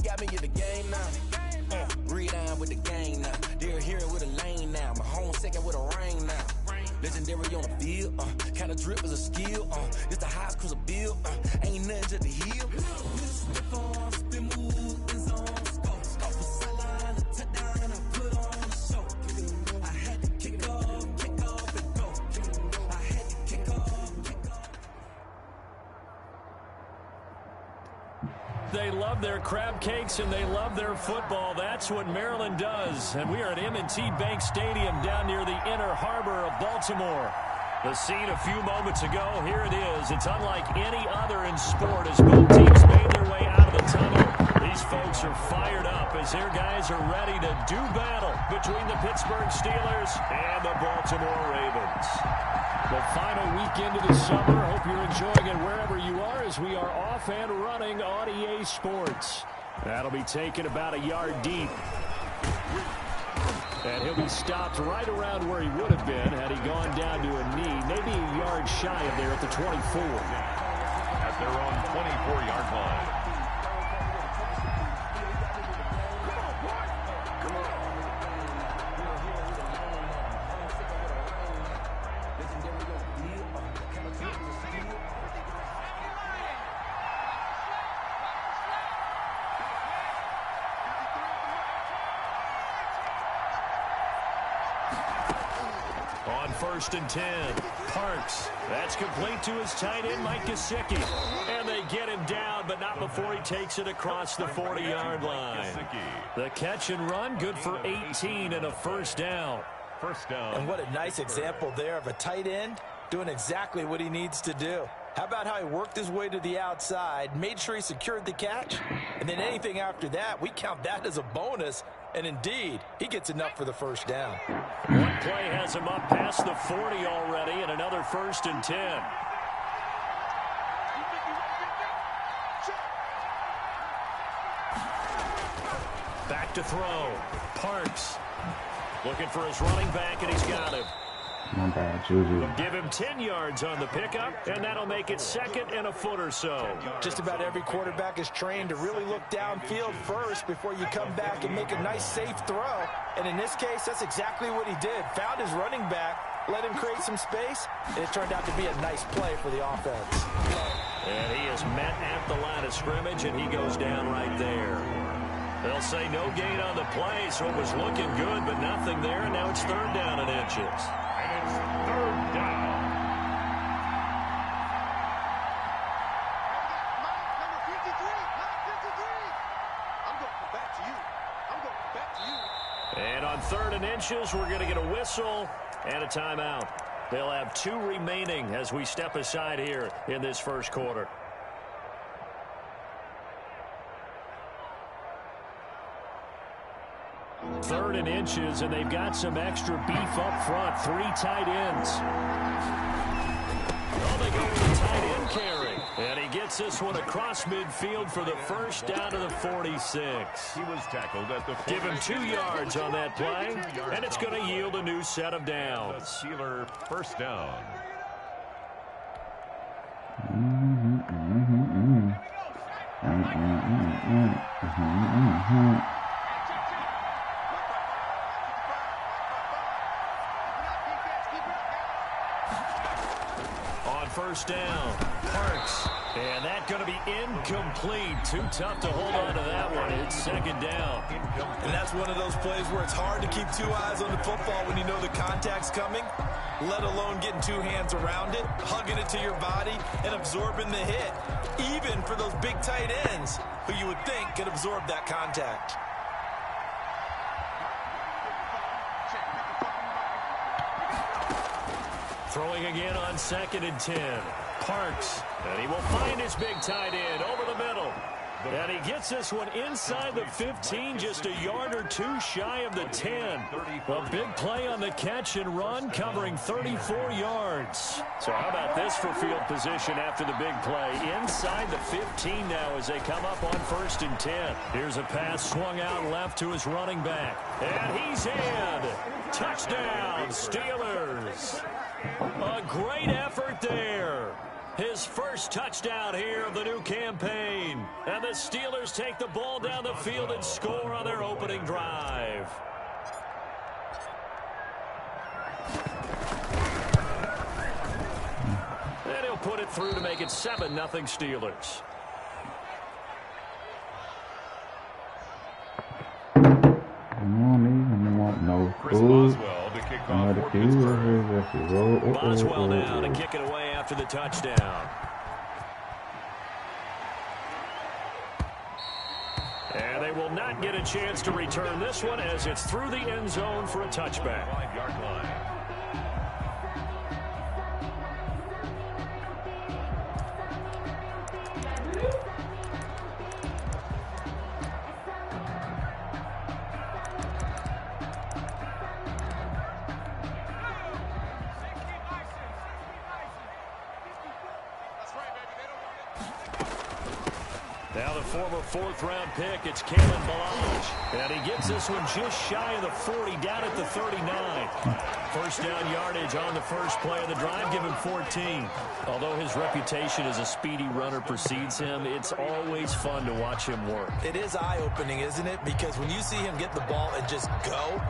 got me in the game now. Read-on with the game now. They're here with a lane now. My home second with a ring now. Legendary on the field, kinda drip is a skill, it's the highest cruise a bill, ain't nothing to the heel. Slip on, spin move, is on scope. Scope for sideline, a touchdown, I put on the show. I had to kick off and go. I had to kick off. They love their crab cakes and they love their football. That's what Maryland does. And we are at M&T Bank Stadium down near the Inner Harbor of Baltimore. The scene a few moments ago, here it is. It's unlike any other in sport as both teams made their way out of the tunnel. These folks are fired up as their guys are ready to do battle between the Pittsburgh Steelers and the Baltimore Ravens. The final weekend of the summer. Hope you're enjoying it wherever you are as we are off and running on EA Sports. That'll be taken about a yard deep. And he'll be stopped right around where he would have been had he gone down to a knee, maybe a yard shy of there at the 24. At their own 24-yard line. On 1st and 10, Parks. That's complete to his tight end, Mike Gesicki. And they get him down, but not before he takes it across the 40-yard line. The catch and run, good for 18 and a first down. First down. And what a nice example there of a tight end doing exactly what he needs to do. How about how he worked his way to the outside, made sure he secured the catch, and then anything after that, we count that as a bonus. And indeed, he gets enough for the first down. One play has him up past the 40 already, and another 1st and 10. Back to throw. Parks looking for his running back, and he's got him. My bad, Juju. Give him 10 yards on the pickup, and that'll make it 2nd and a foot or so. Just about every quarterback is trained to really look downfield first before you come back and make a nice, safe throw. And in this case, that's exactly what he did. Found his running back, let him create some space, and it turned out to be a nice play for the offense. And he is met at the line of scrimmage, and he goes down right there. They'll say no gain on the play, so it was looking good, but nothing there, and now it's 3rd down and inches. And it's 3rd down. And on 3rd and inches, we're going to get a whistle and a timeout. They'll have 2 remaining as we step aside here in this first quarter. Third and inches, and they've got some extra beef up front. 3 tight ends. Oh, they go with the tight end carry. And he gets this one across midfield for the first down to the 46. He was tackled at the 46. Give him 2 yards on that play, and it's going to yield a new set of downs. Steeler first down. On first down, Parks. And that's going to be incomplete. Too tough to hold on to that one. It's 2nd down. And that's one of those plays where it's hard to keep 2 eyes on the football when you know the contact's coming, let alone getting 2 hands around it, hugging it to your body, and absorbing the hit, even for those big tight ends who you would think could absorb that contact. Throwing again on 2nd and 10. Parks, and he will find his big tight end over the middle. And he gets this one inside the 15, just a yard or 2 shy of the 10. A big play on the catch and run, covering 34 yards. So how about this for field position after the big play? Inside the 15 now as they come up on 1st and 10. Here's a pass swung out left to his running back. And he's in. Touchdown, Steelers. A great effort there. His first touchdown here of the new campaign. And the Steelers take the ball down the field and score on their opening drive. And he'll put it through to make it 7-0 Steelers. Chris Boswell to kick off for Pittsburgh. Boswell now to kick it away after the touchdown. And they will not get a chance to return this one as it's through the end zone for a touchback. 5-yard line. Now the former fourth-round pick, it's Kalen Ballage. And he gets this one just shy of the 40, down at the 39. First down yardage on the first play of the drive, give him 14. Although his reputation as a speedy runner precedes him, it's always fun to watch him work. It is eye-opening, isn't it? Because when you see him get the ball and just go,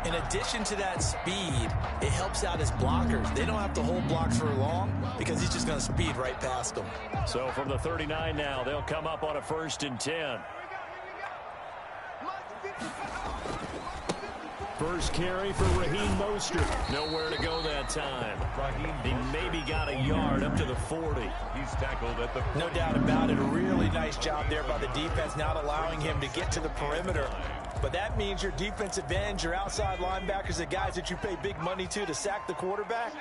in addition to that speed, it helps out his blockers. They don't have to hold blocks for long because he's just going to speed right past them. So from the 39 now, they'll come up on a 1st and 10. First carry for Raheem Mostert. Nowhere to go that time. He maybe got a yard up to the 40. He's tackled at the 40. No doubt about it. A really nice job there by the defense, not allowing him to get to the perimeter. But that means your defensive ends, your outside linebackers, the guys that you pay big money to sack the quarterback,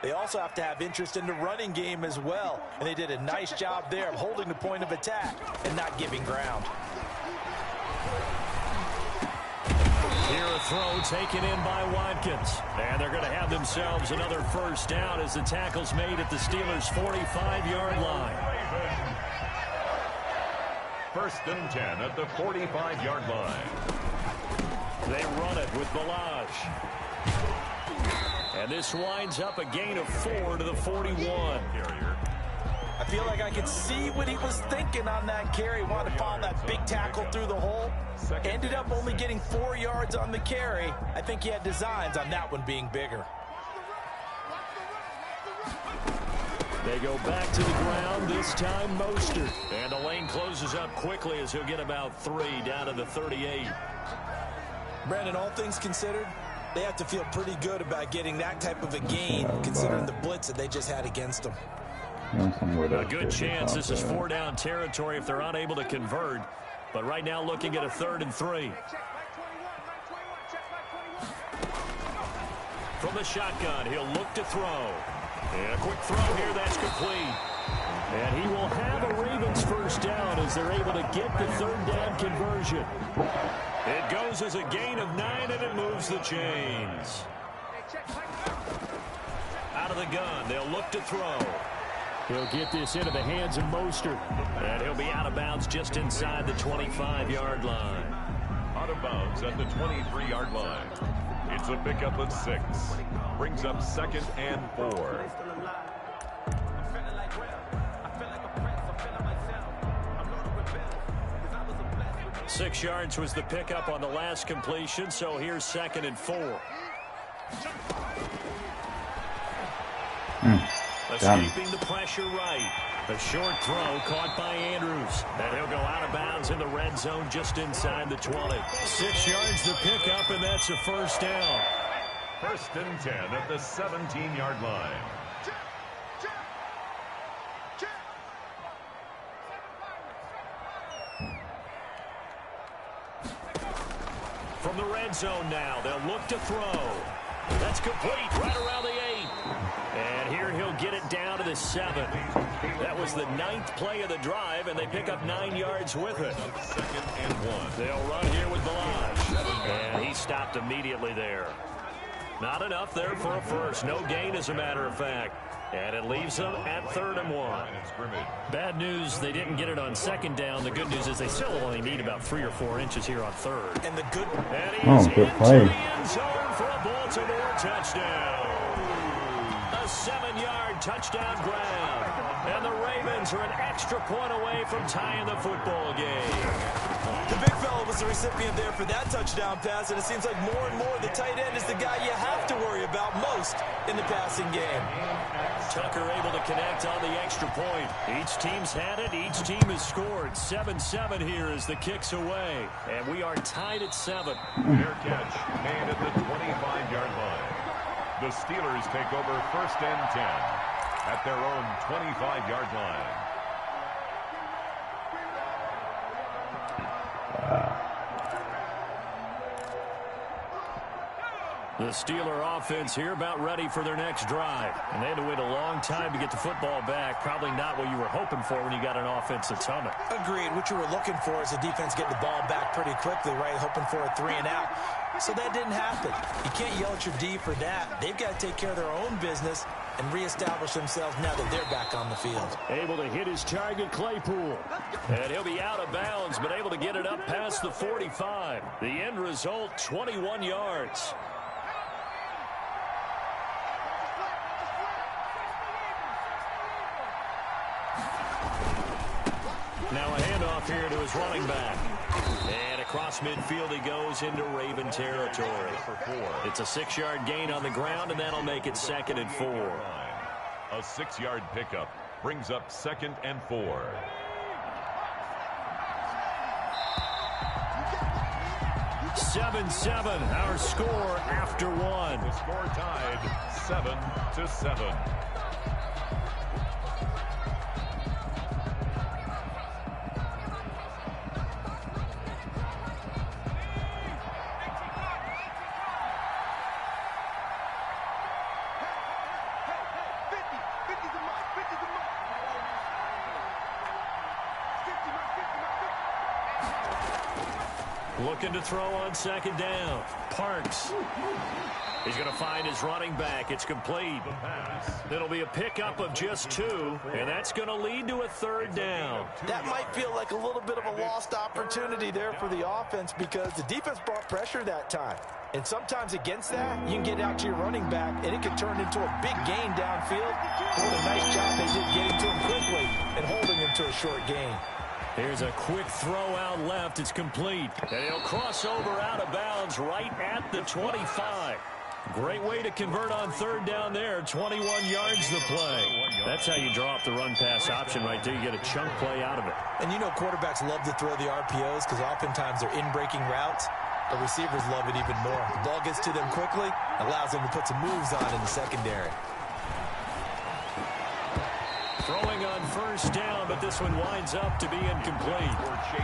they also have to have interest in the running game as well. And they did a nice job there of holding the point of attack and not giving ground. Here a throw taken in by Watkins. And they're going to have themselves another first down as the tackle's made at the Steelers' 45-yard line. 1st and 10 at the 45-yard line. They run it with Ballage. And this winds up a gain of 4 to the 41. Carrier. I feel like I could see what he was thinking on that carry. Wanted to follow that big tackle through the hole. Ended up only getting 4 yards on the carry. I think he had designs on that one being bigger. They go back to the ground, this time Mostert. And the lane closes up quickly as he'll get about 3 down to the 38. Brandon, all things considered, they have to feel pretty good about getting that type of a gain considering the blitz that they just had against them. A good chance this is 4-down territory if they're unable to convert. But right now looking at a 3rd and 3. From the shotgun, he'll look to throw. And a quick throw here, that's complete. And he will have a Ravens first down as they're able to get the 3rd down conversion. It goes as a gain of 9, and it moves the chains. Out of the gun, they'll look to throw. He'll get this into the hands of Mostert. And he'll be out of bounds just inside the 25-yard line. Out of bounds at the 23-yard line. It's a pickup of 6. Brings up 2nd and 4. 6 yards was the pickup on the last completion, so here's 2nd and 4. Escaping the pressure right. A short throw caught by Andrews. And he'll go out of bounds in the red zone just inside the 20. 6 yards the pickup, and that's a first down. 1st and 10 at the 17-yard line. From the red zone now, they'll look to throw. That's complete right around the 8. And here he'll get it down to the 7. That was the 9th play of the drive, and they pick up 9 yards with it. 2nd and 1. They'll run here with Ballage. And he stopped immediately there. Not enough there for a first. No gain, as a matter of fact. And it leaves them at 3rd and 1. Bad news, they didn't get it on 2nd down. The good news is they still only need about 3 or 4 inches here on 3rd. And the good... And he's into the end zone for a Baltimore touchdown. A 7-yard touchdown grab. And the Ravens are an extra point away from tying the football game. The big fella was the recipient there for that touchdown pass, and it seems like more and more the tight end is the guy you have to worry about most in the passing game. Tucker able to connect on the extra point. Each team's had it. Each team has scored. 7-7 here as the kick's away. And we are tied at 7. Fair catch made at the 25-yard line. The Steelers take over 1st and 10 at their own 25-yard line. The Steeler offense here about ready for their next drive. And they had to wait a long time to get the football back. Probably not what you were hoping for when you got an offense that's humming. Agreed. What you were looking for is the defense getting the ball back pretty quickly, right? Hoping for a 3 and out. So that didn't happen. You can't yell at your D for that. They've got to take care of their own business and reestablish themselves now that they're back on the field. Able to hit his target, Claypool. And he'll be out of bounds, but able to get it up past the 45. The end result, 21 yards. Now a handoff here to his running back. And across midfield he goes into Raven territory. It's a 6-yard gain on the ground, and that'll make it 2nd and 4. A 6-yard pickup brings up 2nd and 4. Seven, our score after 1. The score tied 7-7. Looking to throw on 2nd down. Parks. He's going to find his running back. It's complete. It'll be a pickup of just 2, and that's going to lead to a 3rd down. That might feel like a little bit of a lost opportunity there for the offense because the defense brought pressure that time. And sometimes against that, you can get out to your running back, and it can turn into a big gain downfield. What a nice job they did getting to him quickly and holding him to a short gain. Here's a quick throw out left. It's complete. And he'll cross over out of bounds right at the 25. Great way to convert on 3rd down there. 21 yards the play. That's how you draw up the run-pass option right there. You get a chunk play out of it. And you know quarterbacks love to throw the RPOs because oftentimes they're in-breaking routes. The receivers love it even more. The ball gets to them quickly, allows them to put some moves on in the secondary. Throwing on 1st down, but this one winds up to be incomplete.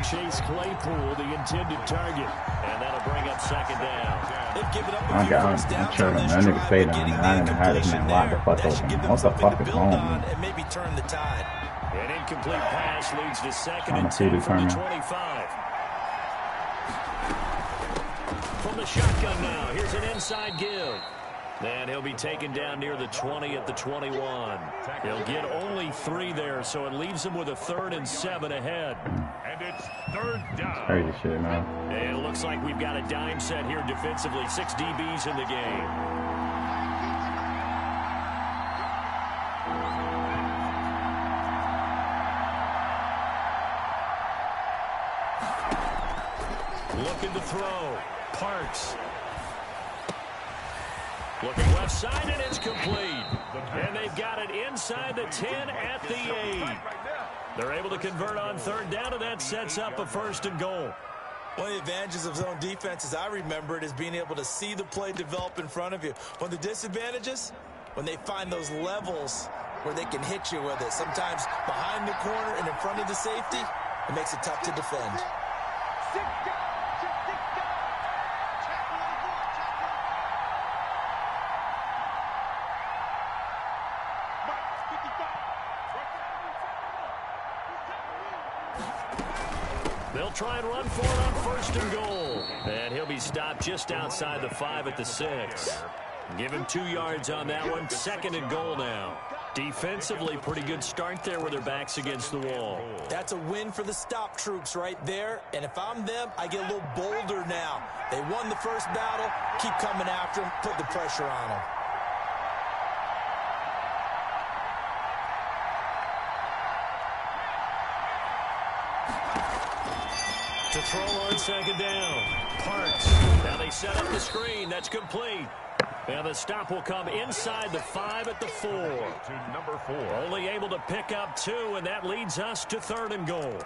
Chase Claypool, the intended target. And that'll bring up 2nd down. They've given up I got that nigga faded on that. I didn't have this man locked the fuck open. What the fuck is wrong with me? And maybe turn the tide. An incomplete pass leads to 2nd and 10 from the 25. From the shotgun now, here's an inside give. And he'll be taken down near the 20 at the 21. He'll get only 3 there, so it leaves him with a 3rd and 7 ahead. And it's 3rd down. Crazy shit, man. And it looks like we've got a dime set here defensively. 6 DBs in the game. Looking to throw. Parks. Looking left side, and it's complete. And they've got it inside the 10 at the 8. They're able to convert on 3rd down, and that sets up a 1st and goal. One of the advantages of zone defense, as I remember it, is being able to see the play develop in front of you. One of the disadvantages, when they find those levels where they can hit you with it, sometimes behind the corner and in front of the safety, it makes it tough to defend. They'll try and run for it on 1st and goal. And he'll be stopped just outside the 5 at the 6. Give him 2 yards on that one. 2nd and goal now. Defensively, pretty good start there with their backs against the wall. That's a win for the stop troops right there. And if I'm them, I get a little bolder now. They won the first battle. Keep coming after them. Put the pressure on them. To throw on second down. Parks. Now they set up the screen. That's complete. And the stop will come inside the 5 at the 4. To number 4. Only able to pick up 2, and that leads us to 3rd and goal.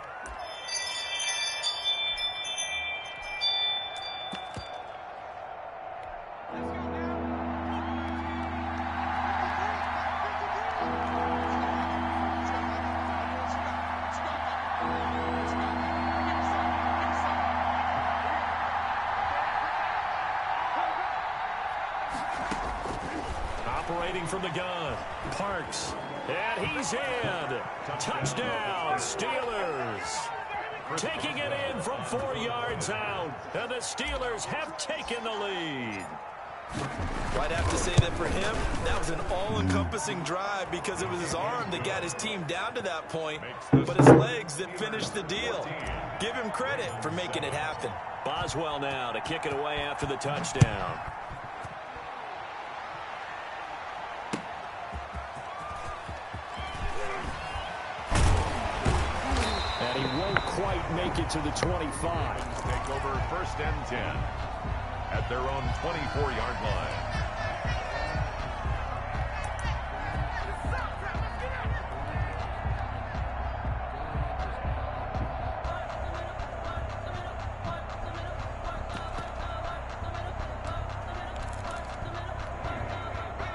Operating from the gun, Parks, and he's in. Touchdown, Steelers. Taking it in from 4 yards out, and the Steelers have taken the lead. I'd have to say that for him, that was an all-encompassing drive because it was his arm that got his team down to that point, but his legs that finished the deal. Give him credit for making it happen. Boswell now to kick it away after the touchdown. And he won't quite make it to the 25. Take over 1st and 10 at their own 24-yard line.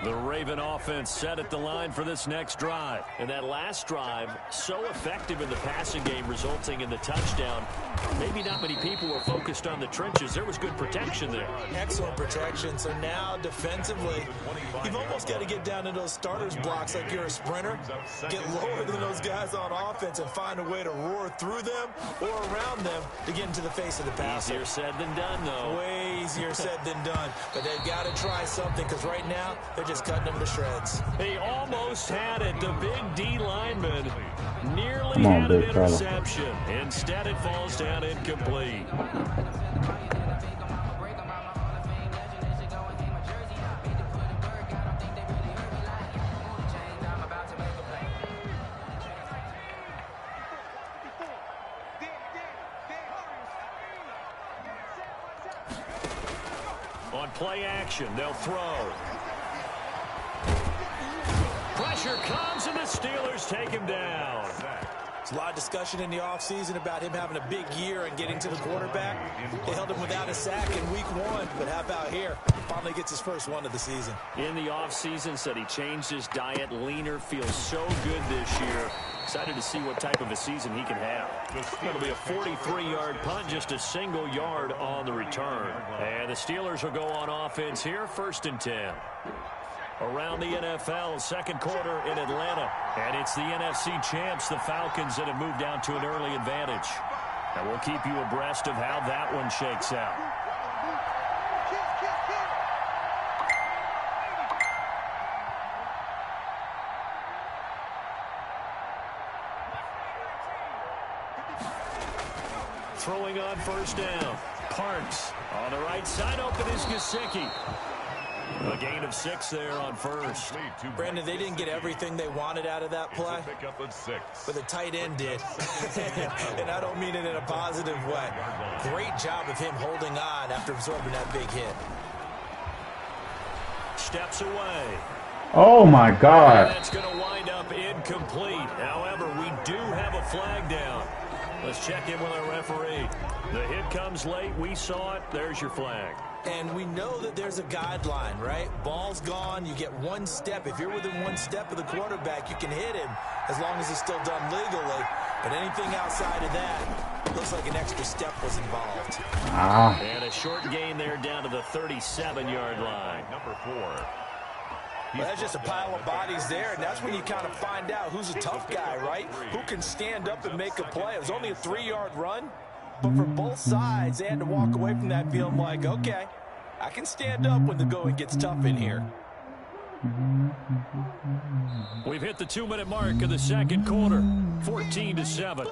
The Raven offense set at the line for this next drive. And that last drive, so effective in the passing game, resulting in the touchdown. Maybe not many people were focused on the trenches. There was good protection there. Excellent protection. So now, defensively, you've almost got to get down to those starters blocks like you're a sprinter. Get lower than those guys on offense and find a way to roar through them or around them to get into the face of the passer. Easier said than done, though. Way easier said than done. But they've got to try something because right now, they're just cutting them to shreds. He almost had it. The big D lineman nearly had an interception. Instead, it falls down incomplete. On play action, they'll throw. Pressure comes, and the Steelers take him down. There's a lot of discussion in the offseason about him having a big year and getting to the quarterback. They held him without a sack in week 1, but how about here? Finally gets his first one of the season. In the offseason, said he changed his diet, leaner, feels so good this year. Excited to see what type of a season he can have. It'll be a 43-yard punt, just a single yard on the return. And the Steelers will go on offense here, 1st and 10. Around the NFL, second quarter in Atlanta. And it's the NFC champs, the Falcons, that have moved down to an early advantage. And we'll keep you abreast of how that one shakes out. Throwing on 1st down. Parks on the right side, open is Gesicki. A gain of 6 there on 1st. Brandon, they didn't get everything they wanted out of that play, but the tight end did. And I don't mean it in a positive way. Great job of him holding on after absorbing that big hit. Steps away. Oh my God. And that's going to wind up incomplete. However, we do have a flag down. Let's check in with our referee. The hit comes late. We saw it. There's your flag. And we know that there's a guideline, right? Ball's gone. You get 1 step. If you're within 1 step of the quarterback, you can hit him as long as it's still done legally. But anything outside of that, looks like an extra step was involved. And a short gain there down to the 37-yard line. Number 4. Well, that's just a pile of bodies there, and that's when you kind of find out who's a tough guy, right? Who can stand up and make a play. It was only a 3-yard run, but for both sides, they had to walk away from that feeling like, okay, I can stand up when the going gets tough in here. We've hit the 2-minute mark of the second quarter, 14-7.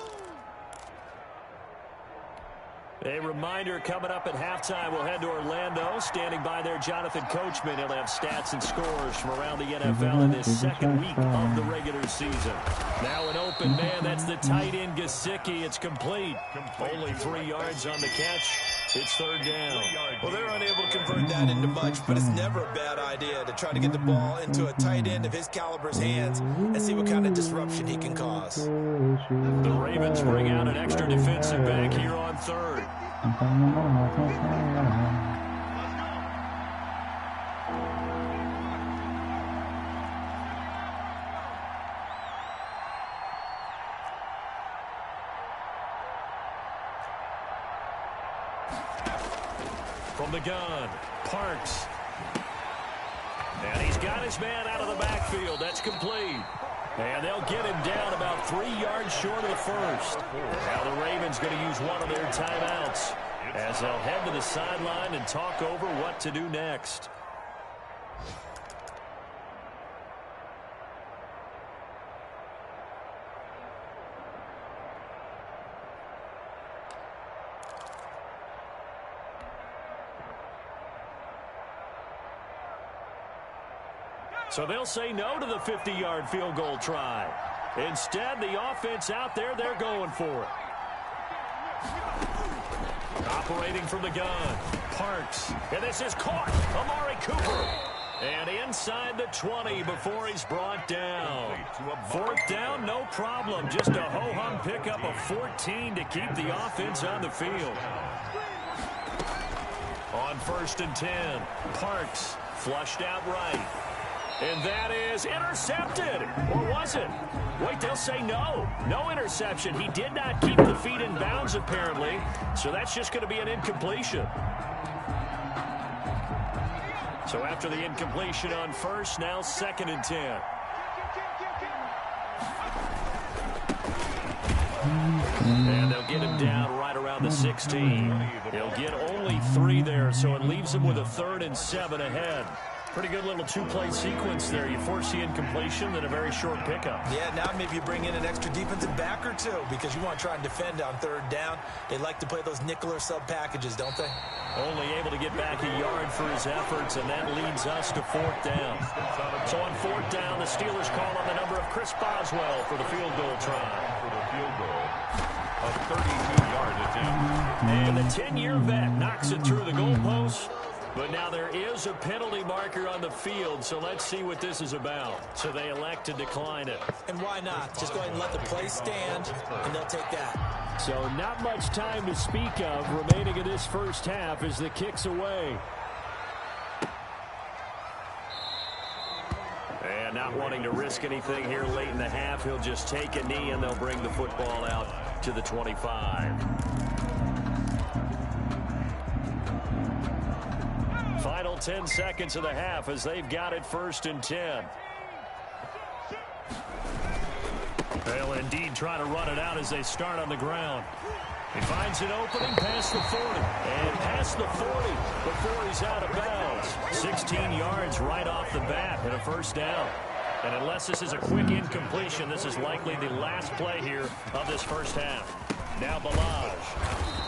A reminder coming up at halftime. We'll head to Orlando. Standing by there, Jonathan Coachman. He'll have stats and scores from around the NFL in this second week of the regular season. Now an open man. That's the tight end, Gesicki. It's complete. Only 3 yards on the catch. It's third down. Well, they're unable to convert that into much, but it's never a bad idea to try to get the ball into a tight end of his caliber's hands and see what kind of disruption he can cause. The Ravens bring out an extra defensive back here on third. From the gun, Parks. And he's got his man out of the backfield. That's complete. And they'll get him down about 3 yards short of the first. Now the Ravens going to use one of their timeouts as they'll head to the sideline and talk over what to do next. So they'll say no to the 50-yard field goal try. Instead, the offense out there, they're going for it. Operating from the gun, Parks. And this is caught. Amari Cooper. And inside the 20 before he's brought down. Fourth down, no problem. Just a ho-hum pickup of 14 to keep the offense on the field. On 1st and 10, Parks flushed out right. And that is intercepted. Or was it? Wait, they'll say no. No interception. He did not keep the feet in bounds, apparently. So that's just going to be an incompletion. So after the incompletion on 1st, now 2nd and 10. And they'll get him down right around the 16. He'll get only 3 there, so it leaves him with a 3rd and 7 ahead. Pretty good little 2-play sequence there. You force the incompletion, then a very short pickup. Yeah, now maybe you bring in an extra defensive back or 2 because you want to try and defend on 3rd down. They like to play those nickel or sub packages, don't they? Only able to get back a yard for his efforts, and that leads us to 4th down. So on 4th down, the Steelers call on the number of Chris Boswell for the field goal try. For the field goal, a 32-yard attempt. And the 10-year vet knocks it through the goalpost. But now there is a penalty marker on the field, so let's see what this is about. So they elect to decline it. And why not? Just go ahead and let the play stand, and they'll take that. So not much time to speak of remaining in this first half as the kick's away. And not wanting to risk anything here late in the half, he'll just take a knee, and they'll bring the football out to the 25. Final 10 seconds of the half as they've got it 1st and 10. They'll indeed try to run it out as they start on the ground. He finds an opening past the 40. And past the 40 before he's out of bounds. 16 yards right off the bat and a 1st down. And unless this is a quick incompletion, this is likely the last play here of this first half. Now Balaj.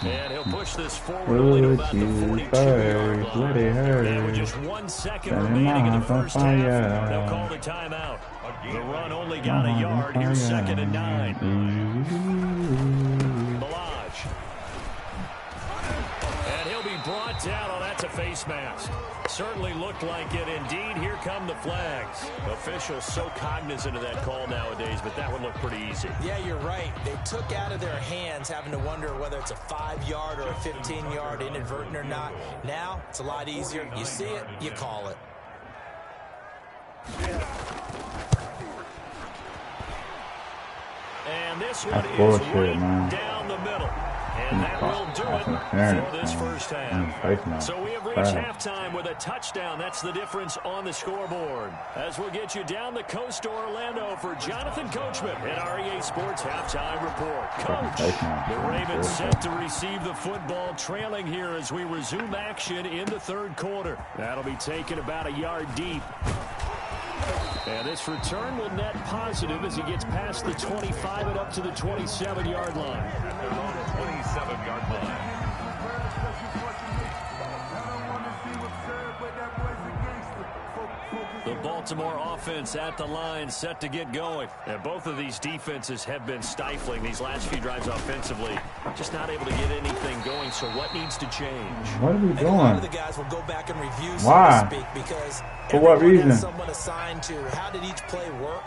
And he'll push this forward only to about the 42-yard line. And with just 1 second remaining in the first half, they'll call the timeout. The run only got a yard. Here's 2nd and 9. Balaj. And he'll be brought down. Oh, that's a face mask. Certainly looked like it. Indeed, here come the flags. Officials so cognizant of that call nowadays, but that would look pretty easy. Yeah, you're right. They took out of their hands having to wonder whether it's a 5-yard or a 15-yard inadvertent or not. Now, it's a lot easier. You see it, you call it. And this one is right down the middle. And that will do it for this first half. So we have reached halftime with a touchdown. That's the difference on the scoreboard. As we'll get you down the coast to Orlando for Jonathan Coachman at REA Sports Halftime Report. Coach, the Ravens set to receive the football, trailing here as we resume action in the 3rd quarter. That'll be taken about a yard deep. And this return will net positive as he gets past the 25 and up to the 27-yard line. 27-yard line. the Baltimore offense at the line, set to get going. And both of these defenses have been stifling these last few drives offensively. Just not able to get anything going, so what needs to change? What are we doing? A lot of the guys will go back and review, Why? so to speak, because for what reason? has someone assigned to how did each play work.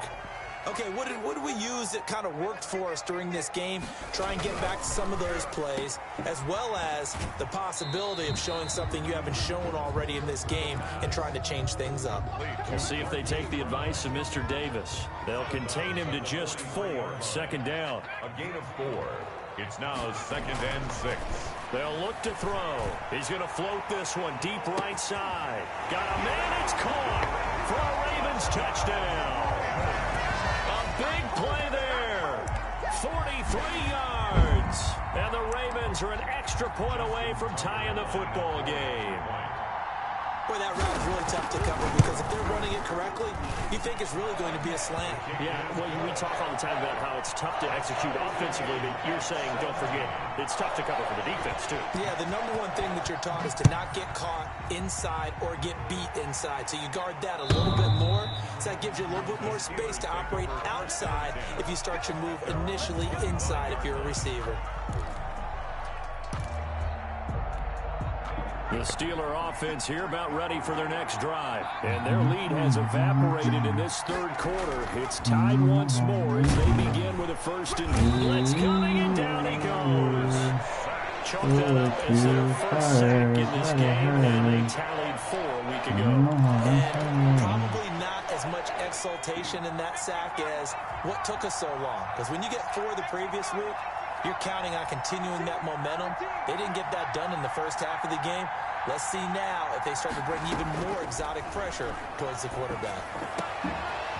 Okay, what did we use that kind of worked for us during this game? Try and get back to some of those plays, as well as the possibility of showing something you haven't shown already in this game and trying to change things up. We'll see if they take the advice of Mr. Davis. They'll contain him to just 4. Second down. A gain of 4. It's now 2nd and 6. They'll look to throw. He's going to float this one deep right side. Got a man. It's caught for a Ravens touchdown. Big play there, 43 yards, and the Ravens are an extra point away from tying the football game. Boy, that route is really tough to cover because if they're running it correctly, you think it's really going to be a slant. Yeah, well, we talk all the time about how it's tough to execute offensively, but you're saying, don't forget, it's tough to cover for the defense, too. Yeah, the number one thing that you're taught is to not get caught inside or get beat inside. So you guard that a little bit more. So that gives you a little bit more space to operate outside if you start your move initially inside if you're a receiver. The Steeler offense here about ready for their next drive. And their lead has evaporated in this third quarter. It's tied once more as they begin with a 1st and blitz coming, and down he goes. Chalk that up as their first sack in this game, and they tallied 4 a week ago. And probably not as much exultation in that sack as what took us so long. Because when you get 4 the previous week, you're counting on continuing that momentum. They didn't get that done in the first half of the game. Let's see now if they start to bring even more exotic pressure towards the quarterback.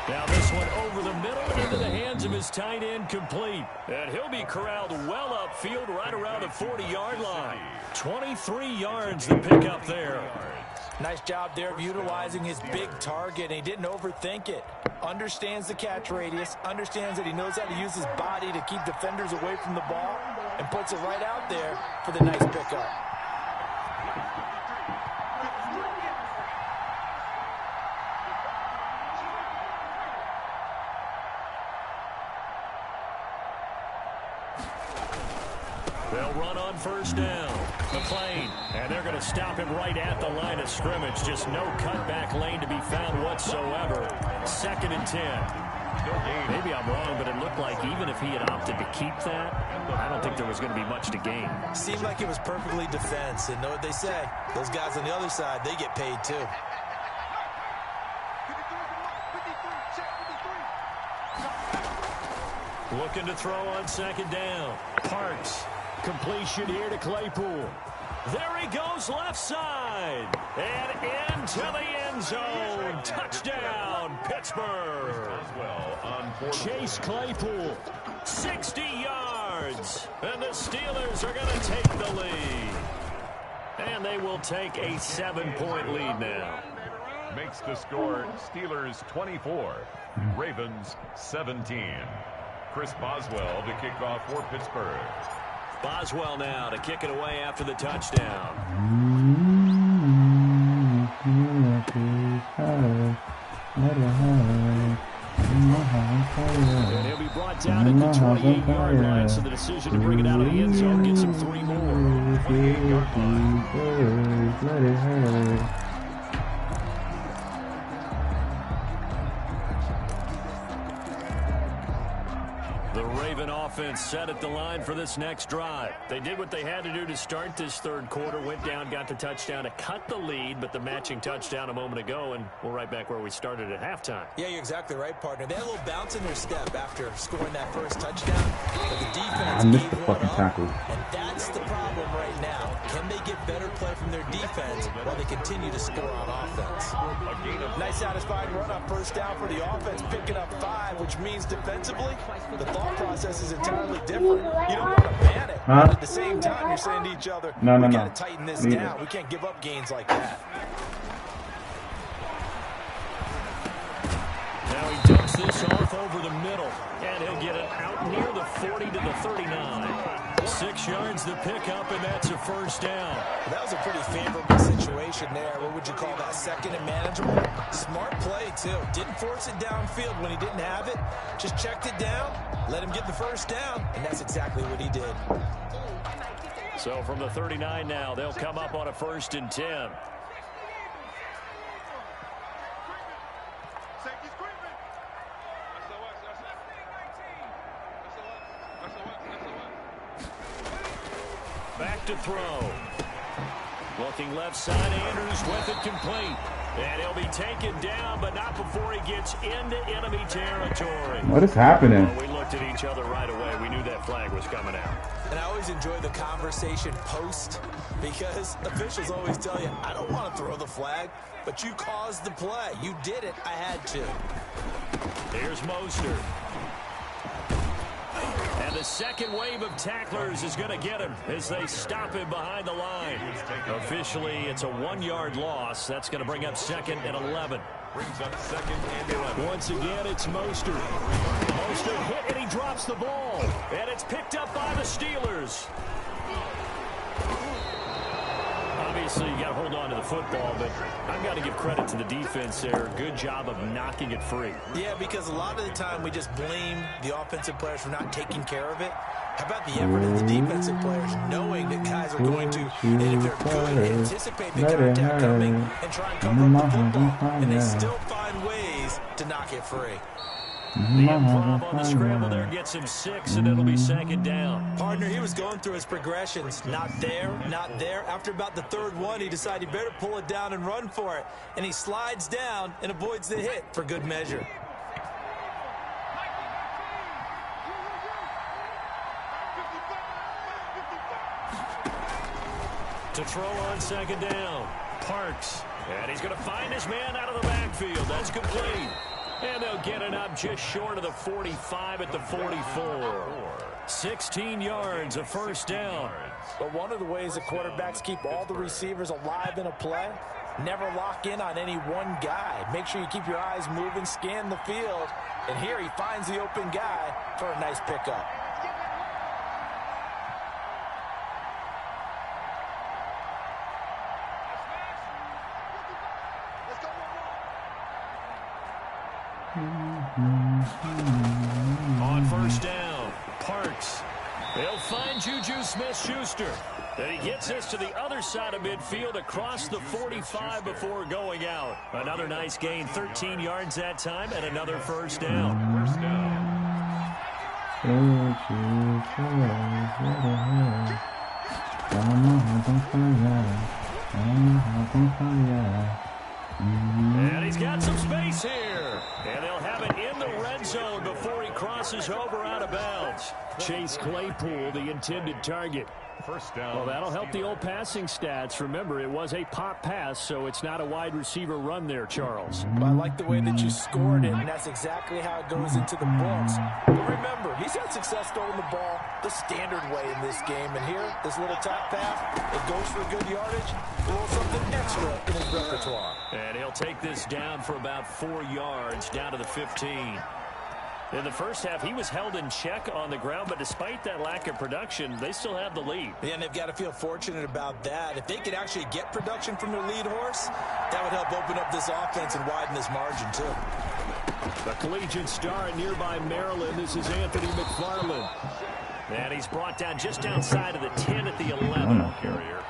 Now this one over the middle into the hands of his tight end, complete. And he'll be corralled well upfield right around the 40-yard line. 23 yards to pick up there. Nice job there of utilizing his big target, and he didn't overthink it. Understands the catch radius, understands that he knows how to use his body to keep defenders away from the ball, and puts it right out there for the nice pickup. They'll run on 1st down. McClain, and they're going to stop him right at the line of scrimmage. Just no cutback lane to be found whatsoever. 2nd and 10. Maybe I'm wrong, but it looked like even if he had opted to keep that, I don't think there was going to be much to gain. Seemed like it was perfectly defense, and know what they say. Those guys on the other side, they get paid too. Looking to throw on 2nd down. Parks. Completion here to Claypool. There he goes left side. And into the end zone. Touchdown, Pittsburgh. Chase Claypool, 60 yards. And the Steelers are going to take the lead. And they will take a 7-point lead now. Makes the score Steelers 24, Ravens 17. Chris Boswell to kick off for Pittsburgh. Boswell now to kick it away after the touchdown. And he'll be brought down at the 28-yard line, so the decision to bring it out of the end zone gets him 3 more. 28-yard line. The Raven offense set at the line for this next drive. They did what they had to do to start this third quarter, went down, got the touchdown to cut the lead, but the matching touchdown a moment ago, and we're right back where we started at halftime. Yeah, you're exactly right, partner. They had a little bounce in their step after scoring that first touchdown, but the defense gave one up, tackle. and that's the problem right now. Can they get better play from their defense while they continue to score on offense? Nice satisfying run on 1st down for the offense, picking up 5, which means defensively, the thought process is entirely different. You don't want to ban it, but at the same time, you're saying to each other, we got to tighten this down. We can't give up gains like that. Now he dumps this off over the middle, and he'll get it out near the 40 to the 39. 6 yards to pick up, and that's a first down. Well, that was a pretty favorable situation there. What would you call that? Second and manageable? Smart play, too. Didn't force it downfield when he didn't have it. Just checked it down, let him get the first down, and that's exactly what he did. So from the 39 now, they'll come up on a 1st and 10. Back to throw. Looking left side, Andrews with it complete. And he'll be taken down, but not before he gets into enemy territory. What is happening? Well, we looked at each other right away. We knew that flag was coming out. And I always enjoy the conversation post because officials always tell you, I don't want to throw the flag, but you caused the play. You did it. I had to. Here's Mostert. And the second wave of tacklers is going to get him as they stop him behind the line. Officially, it's a 1-yard loss. That's going to bring up 2nd and 11. Brings up 2nd and 11. Once again, it's Mostert. Mostert hit, and he drops the ball. And it's picked up by the Steelers. Obviously, you got to hold on to the football, but I've got to give credit to the defense there. Good job of knocking it free. Yeah, because a lot of the time we just blame the offensive players for not taking care of it. How about the effort of the defensive players knowing that guys are going to, and if they're good, anticipate the contact coming and try and cover up the football, and they still find ways to knock it free. The improv on the scramble there gets him 6, and it'll be 2nd down. Partner, he was going through his progressions. Not there, not there. After about the 3rd one, he decided he better pull it down and run for it. And he slides down and avoids the hit for good measure. To throw on 2nd down, Parks. And he's going to find his man out of the backfield. That's complete. And they'll get it up just short of the 45 at the 44. 16 yards, a first down. But one of the ways that quarterbacks keep all the receivers alive in a play, never lock in on any one guy. Make sure you keep your eyes moving, scan the field. And here he finds the open guy for a nice pickup. On 1st down, Parks. They'll find Juju Smith-Schuster. Then he gets this to the other side of midfield across the 45 before going out. Another nice gain, 13 yards that time, and another first down. First down. And he's got some space here. And they'll have it in the red zone before he crosses over out of bounds. Chase Claypool, the intended target. First down. Well, that'll help the old passing stats. Remember, it was a pop pass, so it's not a wide receiver run there, Charles. Well, I like the way that you scored it, and that's exactly how it goes into the books. But remember, he's had success throwing the ball the standard way in this game. And here, this little top pass, it goes for good yardage, a little something extra in his repertoire. And he'll take this down for about 4 yards, down to the 15. In the first half, he was held in check on the ground, but despite that lack of production, they still have the lead. Yeah, and they've got to feel fortunate about that. If they could actually get production from their lead horse, that would help open up this offense and widen this margin, too. The collegiate star at nearby Maryland, this is Anthony McFarland. And he's brought down just outside of the 10 at the 11.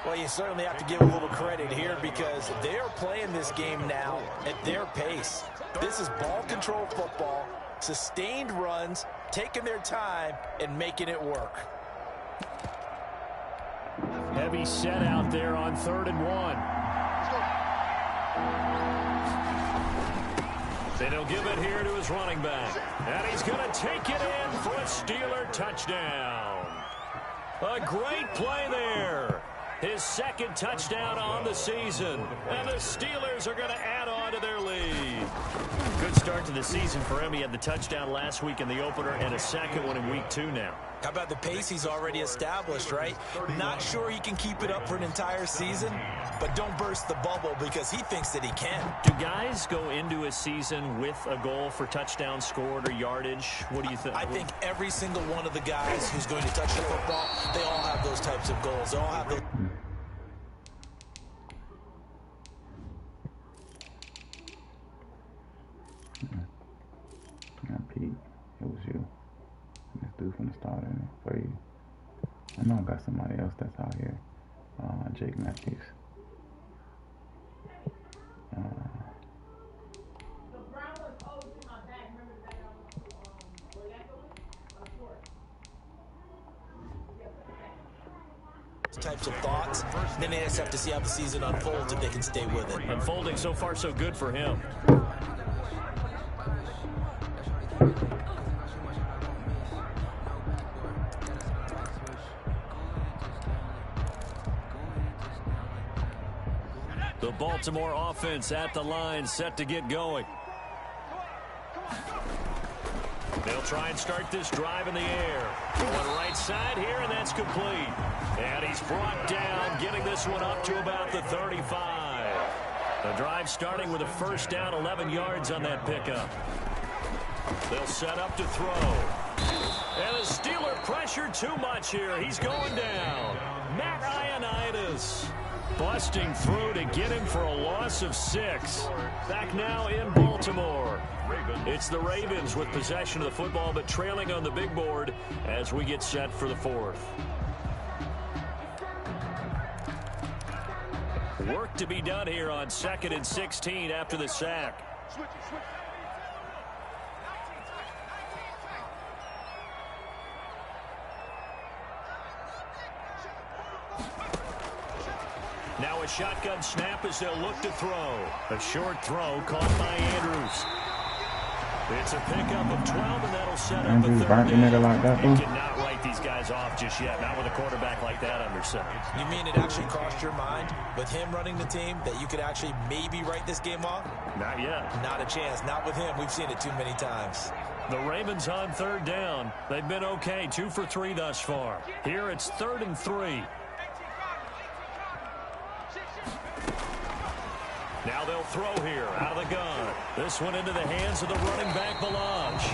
Well, you certainly have to give a little credit here because they are playing this game now at their pace. This is ball control football. Sustained runs, taking their time, and making it work. Heavy set out there on 3rd and 1. Then he'll give it here to his running back. And he's going to take it in for a Steeler touchdown. A great play there. His his second touchdown on the season. And the Steelers are going to add on to their lead. Good start to the season for him. He had the touchdown last week in the opener and a second one in week 2 now. How about the pace he's already established, right? Not sure he can keep it up for an entire season, but don't burst the bubble because he thinks that he can. Do guys go into a season with a goal for touchdown scored or yardage? What do you think? I think every single one of the guys who's going to touch the football, they all have those types of goals. They all have those. Pete, it was you. This dude from the start in it for you. I know I got somebody else that's out here. Jake Matthews. Types of thoughts. Then they just have to see how the season unfolds if they can stay with it. Unfolding so far so good for him. The Baltimore offense at the line, set to get going. They'll try and start this drive in the air. Going right side here, and that's complete. And he's brought down, getting this one up to about the 35. The drive starting with a first down, 11 yards on that pickup. They'll set up to throw. And the Steeler pressure too much here. He's going down. Matt Ioannidis busting through to get him for a loss of 6. Back now in Baltimore. It's the Ravens with possession of the football, but trailing on the big board as we get set for the 4th. Work to be done here on 2nd and 16 after the sack. Now a shotgun snap as they'll look to throw. A short throw caught by Andrews. It's a pickup of 12, and that'll set up a third down. Like that, you cannot write these guys off just yet, not with a quarterback like that under center. You mean it actually crossed your mind with him running the team that you could actually maybe write this game off? Not yet. Not a chance. Not with him. We've seen it too many times. The Ravens on 3rd down. They've been okay, 2 for 3 thus far. Here it's 3rd and 3. Now they'll throw here out of the gun. This one into the hands of the running back, Ballage.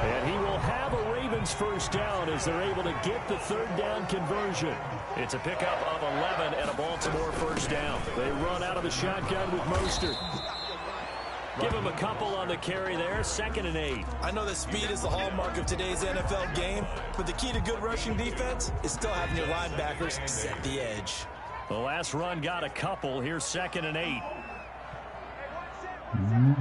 And he will have a Ravens first down as they're able to get the 3rd down conversion. It's a pickup of 11 and a Baltimore first down. They run out of the shotgun with Mostert. Give him a couple on the carry there, 2nd and 8. I know that speed is the hallmark of today's NFL game, but the key to good rushing defense is still having your linebackers set the edge. The last run got a couple. Here's 2nd and 8. And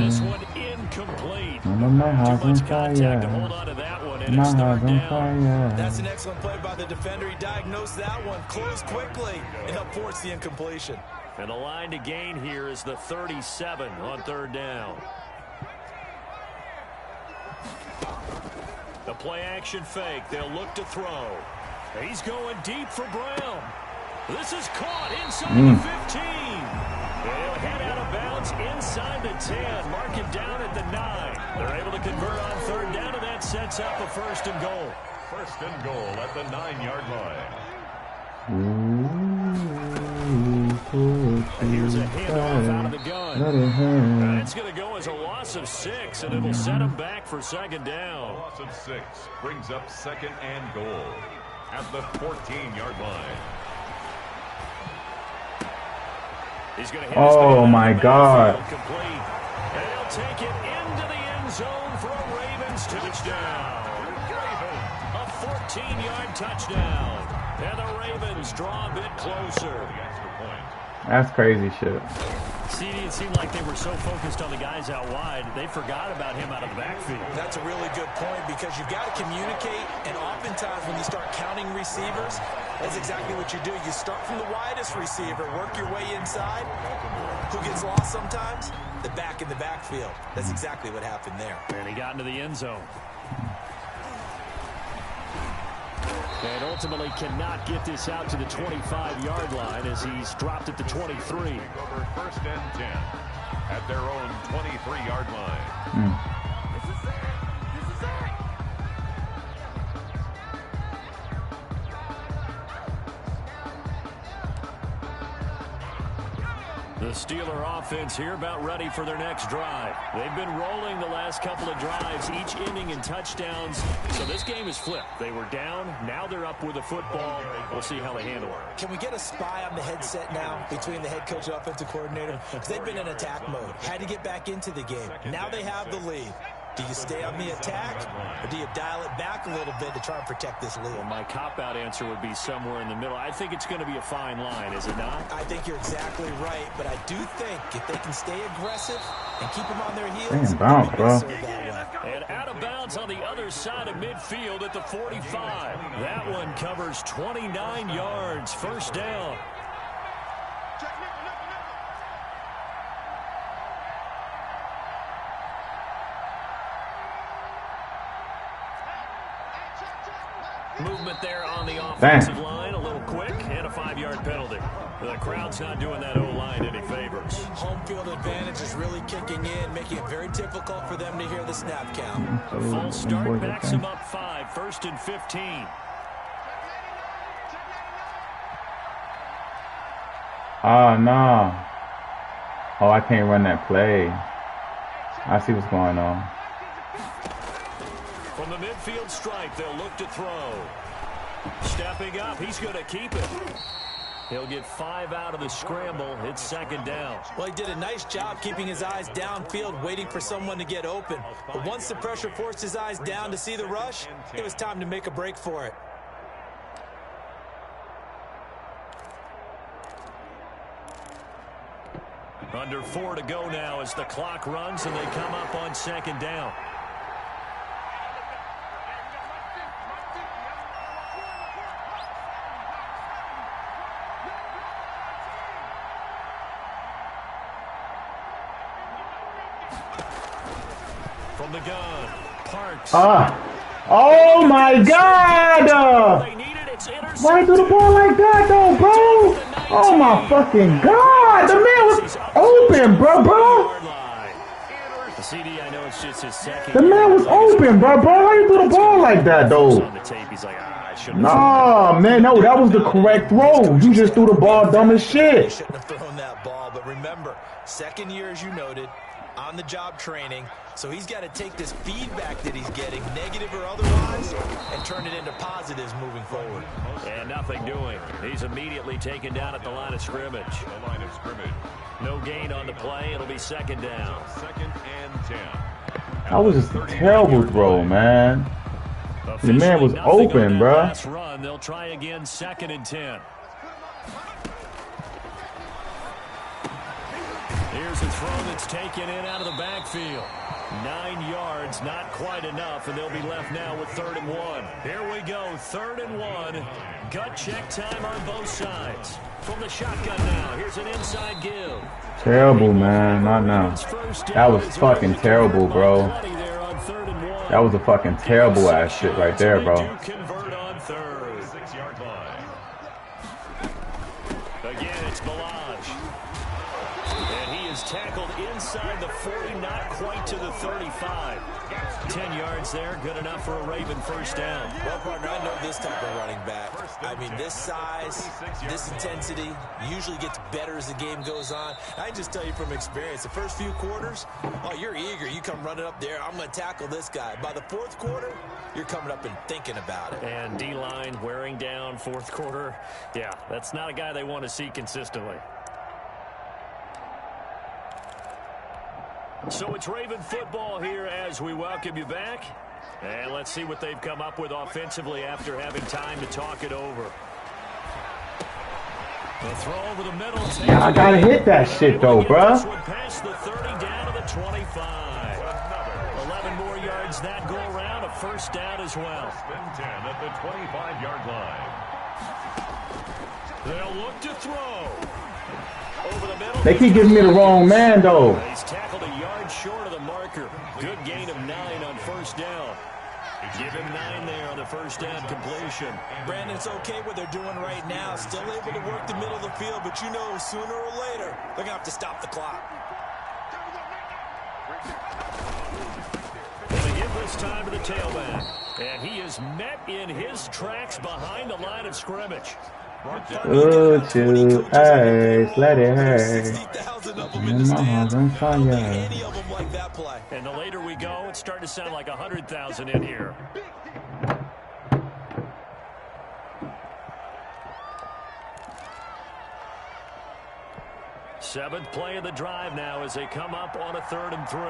this one incomplete. Too much contact to hold on to that one, and it's 3rd down. That's an excellent play by the defender. He diagnosed that one, closed quickly, and helped force the incompletion. And the line to gain here is the 37 on 3rd down. The play action fake. They'll look to throw. He's going deep for Brown. This is caught inside the 15. They'll head out of bounds inside the 10. Mark it down at the 9. They're able to convert on 3rd down, and that sets up a 1st and goal. 1st and goal at the 9-yard line. And here's a handoff out of the gun. That's going to go as a loss of 6, and it'll set him back for 2nd down. A loss of 6 brings up 2nd and goal at the 14-yard line. He's going to hit oh my God. Complete. And he'll take it into the end zone for a Ravens touchdown. A 14-yard touchdown. And the Ravens draw a bit closer. That's crazy shit. See, it seemed like they were so focused on the guys out wide, they forgot about him out of the backfield. That's a really good point because you've got to communicate, and oftentimes when you start counting receivers, That's exactly what you do. You start from the widest receiver, work your way inside. Who gets lost sometimes? The back in the backfield. That's exactly what happened there. And he got into the end zone. And ultimately cannot get this out to the 25-yard line as he's dropped at the 23. Over first and 10 at their own 23-yard line. The Steeler offense here about ready for their next drive. They've been rolling the last couple of drives, each inning in touchdowns. So this game is flipped. They were down. Now they're up with the football. We'll see how they handle it. Can we get a spy on the headset now between the head coach and offensive coordinator? Because they've been in attack mode. Had to get back into the game. Now they have the lead. Do you stay on the attack, or do you dial it back a little bit to try and protect this lead? Well, my cop-out answer would be somewhere in the middle. I think it's going to be a fine line, is it not? I think you're exactly right, but I do think if they can stay aggressive and keep them on their heels, bounce, bro. And out of bounds on the other side of midfield at the 45. That one covers 29 yards. First down. Movement there on the offensive line, a little quick, and a 5-yard penalty. The crowd's not doing that O-line any favors. Home field advantage is really kicking in, making it very difficult for them to hear the snap count. A false start backs them up 5, first and 15. Oh, no. Oh, I can't run that play. I see what's going on. From the midfield stripe, they'll look to throw. Stepping up, he's going to keep it. He'll get 5 out of the scramble. It's second down. Well, he did a nice job keeping his eyes downfield, waiting for someone to get open. But once the pressure forced his eyes down to see the rush, it was time to make a break for it. Under 4 to go now as the clock runs and they come up on second down. From the gun, Parks. Oh my God! Why do the ball like that though, bro? Oh my fucking God! The man was open, bro. The CD, I know it's just his second. The man was open, bro. How you do the ball like that though? Nah, man, no, that was the correct throw. You just threw the ball dumb as shit. You shouldn't have thrown that ball, but remember, second year, as you noted, on the job training, so he's got to take this feedback that he's getting, negative or otherwise, and turn it into positives moving forward. And nothing doing. He's immediately taken down at the line of scrimmage. The line of scrimmage. No gain on the play. It'll be second down. Second and 10. That was just a terrible throw, man. The man was open, bro. Last run. They'll try again, second and 10. Here's a throw that's taken in out of the backfield. 9 yards, not quite enough, and they'll be left now with 3rd and 1. Here we go, 3rd and 1. Gut check time on both sides. From the shotgun now, here's an inside give. Terrible, man. Not now. That was fucking terrible, bro. That was a fucking terrible ass shit right there, bro. Convert on 3rd. 6-yard line. Again, it's Balaj. And he is tackled inside the 40, not quite to the 35. 10 yards there, good enough for a Raven first down. Well, partner, I know this type of running back. I mean, this size, this intensity usually gets better as the game goes on. I can just tell you from experience, the first few quarters, oh, you're eager. You come running up there, I'm going to tackle this guy. By the 4th quarter, you're coming up and thinking about it. And D-line wearing down 4th quarter. Yeah, that's not a guy they want to see consistently. So it's Raven football here as we welcome you back. And let's see what they've come up with offensively after having time to talk it over. The throw over the middle. Yeah, I gotta hit that shit though, bruh. Past the 30 down to the 25. 11 more yards that go around. A first down as well. First and 10 at the 25-yard line. They'll look to throw. Over the middle. They keep giving me the wrong man, though. He's tackled a yard short of the marker. Good gain of 9 on first down. Give him 9 there on the first down completion. Brandon, it's okay what they're doing right now. Still able to work the middle of the field, but you know sooner or later they're going to have to stop the clock. And they give this time to the tailback. And he is met in his tracks behind the line of scrimmage. Ooh, two eyes, let it hurt. My heart's on fire. And the later we go, it's starting to sound like 100,000 in here. Seventh play of the drive now as they come up on a 3rd and 3.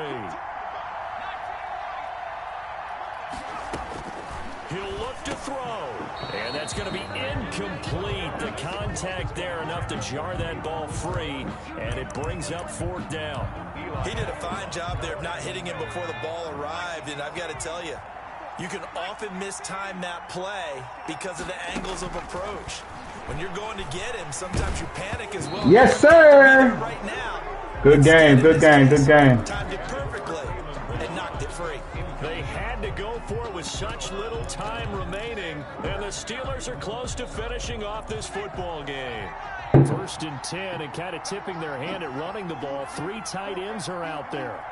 He'll look to throw. And that's going to be incomplete. The contact there enough to jar that ball free. And it brings up 4th down. He did a fine job there of not hitting him before the ball arrived. And I've got to tell you, you can often mistime that play because of the angles of approach. When you're going to get him, sometimes you panic as well. Yes, sir. Right now, good game, good game, good game. Timed it perfectly and knocked it free. They had to go for it with such little time remaining, and the Steelers are close to finishing off this football game. 1st and 10, and kind of tipping their hand at running the ball. 3 tight ends are out there.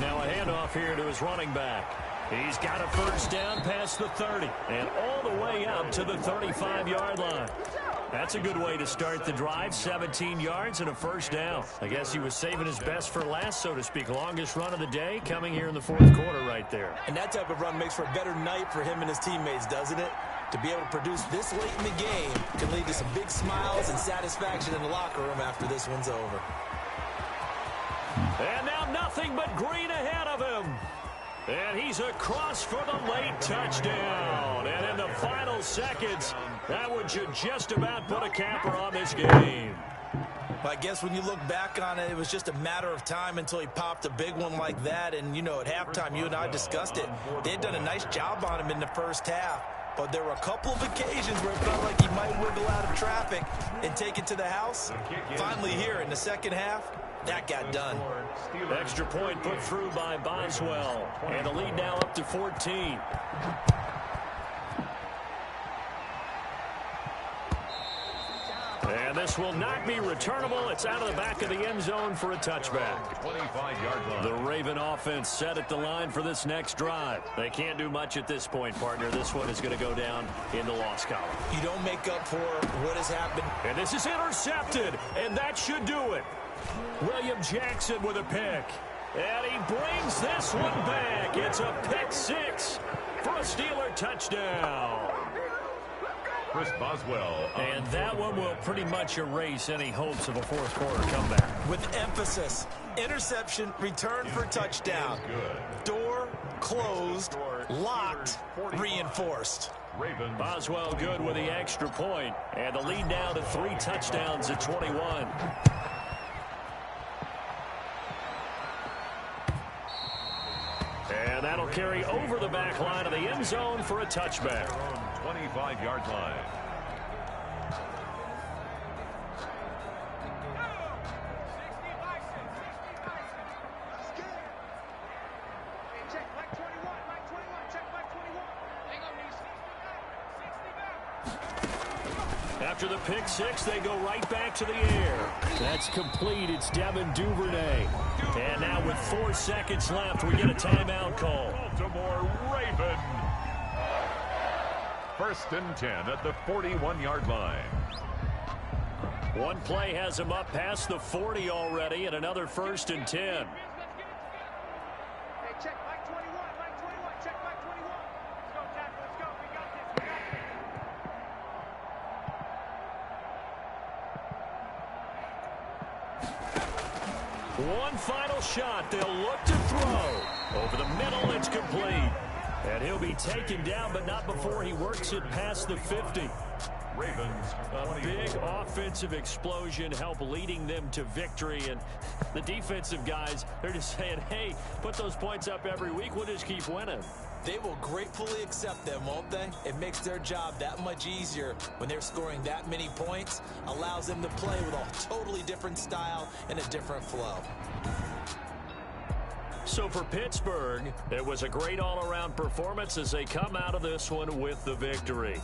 Now a handoff here to his running back. He's got a first down past the 30, and all the way up to the 35-yard line. That's a good way to start the drive. 17 yards and a first down. I guess he was saving his best for last, so to speak. Longest run of the day coming here in the 4th quarter right there. And that type of run makes for a better night for him and his teammates, doesn't it? To be able to produce this late in the game can lead to some big smiles and satisfaction in the locker room after this one's over. And now nothing but green ahead of him. And he's across for the late touchdown. And in the final seconds, that would just about put a capper on this game. Well, I guess when you look back on it, it was just a matter of time until he popped a big one like that. And, you know, at halftime, you and I discussed it. They had done a nice job on him in the first half. But there were a couple of occasions where it felt like he might wiggle out of traffic and take it to the house. Finally here in the second half, that got done. Extra point put through by Boswell. And the lead now up to 14. And this will not be returnable. It's out of the back of the end zone for a touchback. 25-yard line. The Raven offense set at the line for this next drive. They can't do much at this point, partner. This one is going to go down in the loss column. You don't make up for what has happened. And this is intercepted, and that should do it. William Jackson with a pick. And he brings this one back. It's a pick 6 for a Steeler touchdown. Chris Boswell. And that one will pretty much erase any hopes of a 4th quarter comeback. With emphasis, interception, return for touchdown. Door closed, locked, reinforced. Ravens. Boswell good with the extra point. And the lead now to 3 touchdowns at 21. And that'll carry over the back line of the end zone for a touchback. 25-yard line. After the pick 6, they go right back to the air. That's complete. It's Devin Duvernay. And now with 4 seconds left, we get a timeout call. Baltimore Ravens. 1st and 10 at the 41-yard line. One play has him up past the 40 already, and another 1st and 10. One final shot. They'll look to throw. Over the middle, it's complete. And he'll be taken down, but not before he works it past the 50. Ravens. A big offensive explosion help leading them to victory. And the defensive guys, they're just saying, hey, put those points up every week. We'll just keep winning. They will gratefully accept them, won't they? It makes their job that much easier when they're scoring that many points, allows them to play with a totally different style and a different flow. So for Pittsburgh, it was a great all-around performance as they come out of this one with the victory.